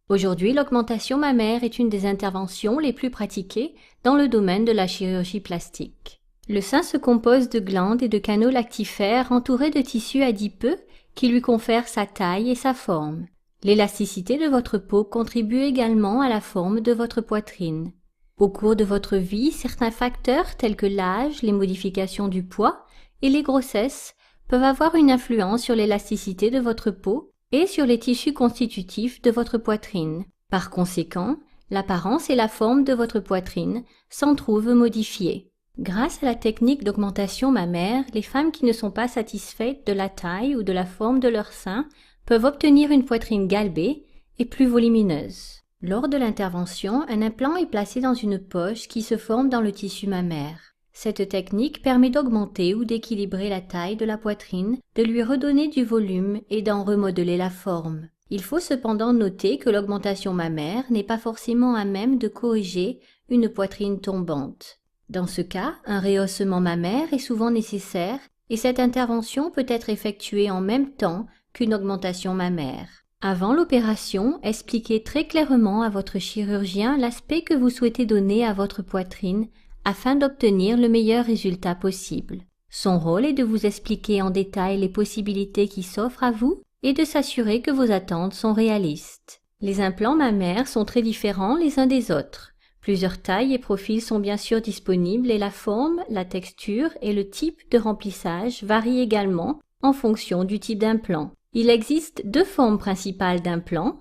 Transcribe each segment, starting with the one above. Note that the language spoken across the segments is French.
Aujourd'hui, l'augmentation mammaire est une des interventions les plus pratiquées dans le domaine de la chirurgie plastique. Le sein se compose de glandes et de canaux lactifères entourés de tissus adipeux qui lui confèrent sa taille et sa forme. L'élasticité de votre peau contribue également à la forme de votre poitrine. Au cours de votre vie, certains facteurs tels que l'âge, les modifications du poids et les grossesses peuvent avoir une influence sur l'élasticité de votre peau et sur les tissus constitutifs de votre poitrine. Par conséquent, l'apparence et la forme de votre poitrine s'en trouvent modifiées. Grâce à la technique d'augmentation mammaire, les femmes qui ne sont pas satisfaites de la taille ou de la forme de leur sein peuvent obtenir une poitrine galbée et plus volumineuse. Lors de l'intervention, un implant est placé dans une poche qui se forme dans le tissu mammaire. Cette technique permet d'augmenter ou d'équilibrer la taille de la poitrine, de lui redonner du volume et d'en remodeler la forme. Il faut cependant noter que l'augmentation mammaire n'est pas forcément à même de corriger une poitrine tombante. Dans ce cas, un rehaussement mammaire est souvent nécessaire et cette intervention peut être effectuée en même temps qu'une augmentation mammaire. Avant l'opération, expliquez très clairement à votre chirurgien l'aspect que vous souhaitez donner à votre poitrine afin d'obtenir le meilleur résultat possible. Son rôle est de vous expliquer en détail les possibilités qui s'offrent à vous et de s'assurer que vos attentes sont réalistes. Les implants mammaires sont très différents les uns des autres. Plusieurs tailles et profils sont bien sûr disponibles et la forme, la texture et le type de remplissage varient également en fonction du type d'implant. Il existe deux formes principales d'implants,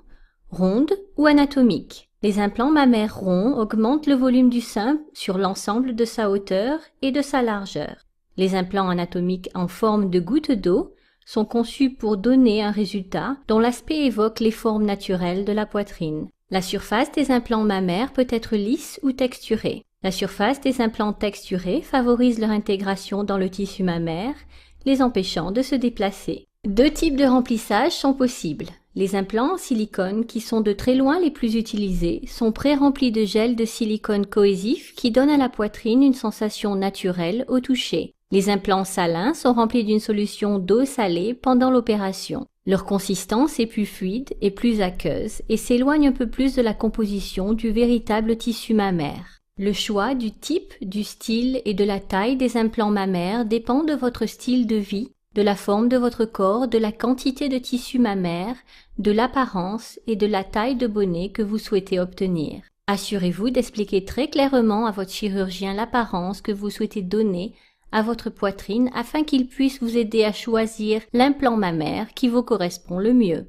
rondes ou anatomiques. Les implants mammaires ronds augmentent le volume du sein sur l'ensemble de sa hauteur et de sa largeur. Les implants anatomiques en forme de goutte d'eau sont conçus pour donner un résultat dont l'aspect évoque les formes naturelles de la poitrine. La surface des implants mammaires peut être lisse ou texturée. La surface des implants texturés favorise leur intégration dans le tissu mammaire, les empêchant de se déplacer. Deux types de remplissage sont possibles. Les implants en silicone, qui sont de très loin les plus utilisés, sont pré-remplis de gel de silicone cohésif qui donne à la poitrine une sensation naturelle au toucher. Les implants salins sont remplis d'une solution d'eau salée pendant l'opération. Leur consistance est plus fluide et plus aqueuse et s'éloigne un peu plus de la composition du véritable tissu mammaire. Le choix du type, du style et de la taille des implants mammaires dépend de votre style de vie, de la forme de votre corps, de la quantité de tissu mammaire, de l'apparence et de la taille de bonnet que vous souhaitez obtenir. Assurez-vous d'expliquer très clairement à votre chirurgien l'apparence que vous souhaitez donner à votre poitrine afin qu'il puisse vous aider à choisir l'implant mammaire qui vous correspond le mieux.